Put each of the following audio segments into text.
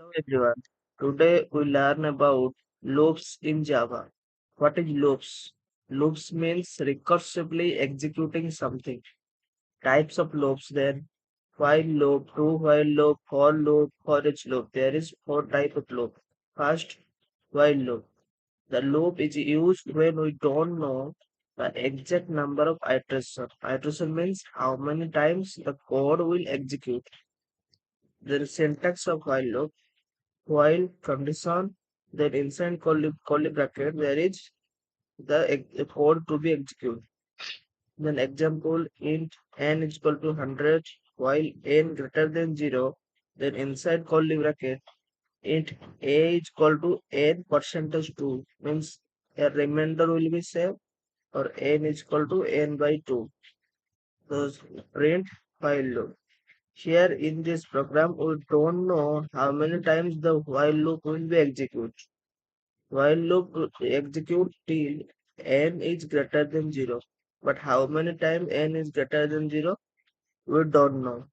Hello everyone. Today we learn about loops in Java. What is loops? Loops means recursively executing something. Types of loops then while loop, do while loop, for each loop. There is four type of loop. First, while loop. The loop is used when we don't know the exact number of iteration. Iteration means how many times the code will execute. The syntax of while loop while condition, then inside curly bracket there is the code to be executed. Then example int n is equal to 100 while n greater than 0, then inside curly bracket int a is equal to n percentage 2 means a remainder will be saved or n is equal to n by 2. So print while loop. Here in this program we don't know how many times the while loop will be executed. While loop execute till n is greater than 0. But how many times n is greater than 0? We don't know.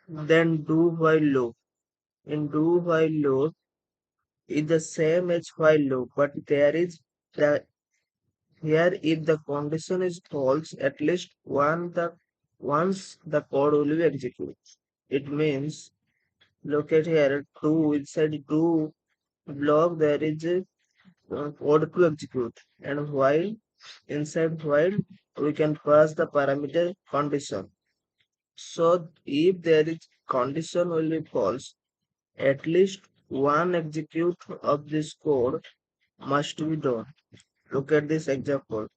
Then do while loop. In do while loop is the same as while loop, but there is the here if the condition is false, at least once the code will be executed. It means look at here do inside do block there is a code to execute and while inside while we can pass the parameter condition. So if there is condition will be false, at least one execute of this code must be done. Look at this example.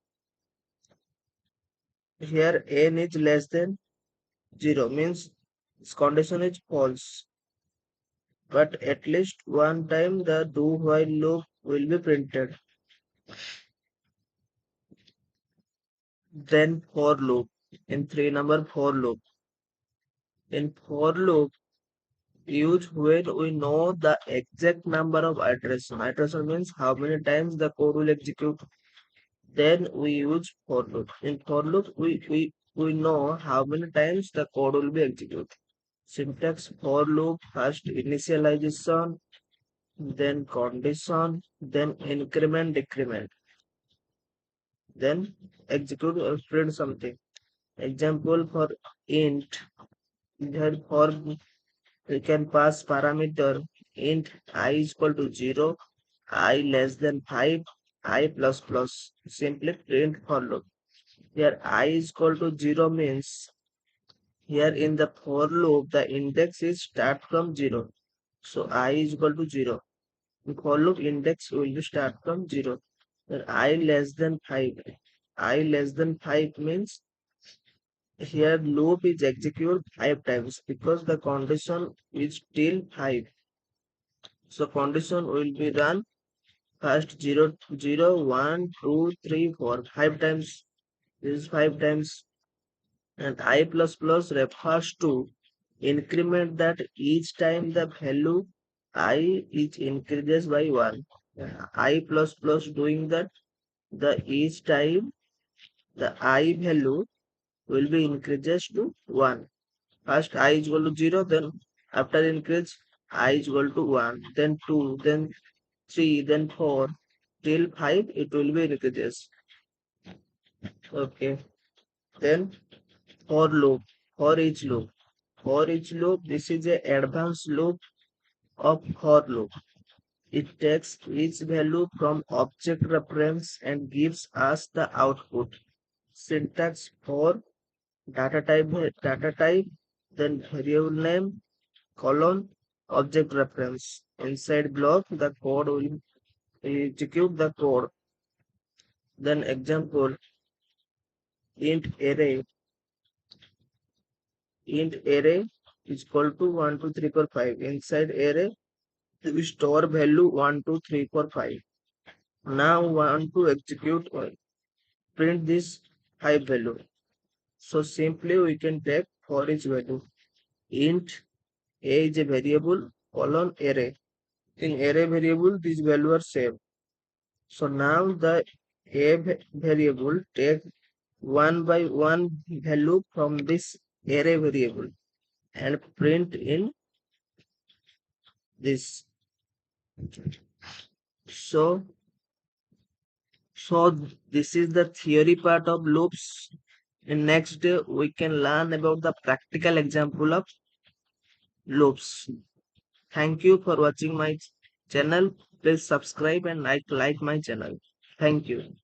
Here n is less than 0 means this condition is false. But at least one time the do while loop will be printed. Then for loop. In 3 number for loop. In for loop use when we know the exact number of iteration. Iteration means how many times the code will execute. Then we use for loop. In for loop, we know how many times the code will be executed. Syntax for loop, first initialization, then condition, then increment, decrement, then execute or print something. Example for int, then for we can pass parameter int I is equal to 0, I less than 5, I plus plus. Simply print for loop. Here I is equal to 0 means here in the for loop the index is start from 0. So I is equal to 0. In for loop index will be start from 0. Then I less than 5. I less than 5 means here loop is executed 5 times because the condition is still 5. So condition will be run first 0, 0, 1, 2, 3, 4, 5 times. This is 5 times. And I plus plus refers to increment that each time the value I is increases by 1. I plus plus doing that the each time the I value will be increases to 1. First I is equal to 0, then after increase I is equal to 1, then 2, then 3, then 4, till 5 it will be increases. Okay. Then for loop, for each loop. For each loop, this is a advanced loop of for loop. It takes each value from object reference and gives us the output. Syntax for data type, then variable name, colon, object reference. Inside block, the code will execute the code. Then example, int array int array is equal to 1 2 3 4 5 inside array we store value 1 2 3 4 5. Now want to execute print this 5 value, so simply we can take for each value int a is a variable colon array. In array variable these value are saved. So now the variable take one by one value from this array variable and print in this. So, so this is the theory part of loops. In next day, we can learn about the practical example of loops. Thank you for watching my channel. Please subscribe and like my channel. Thank you.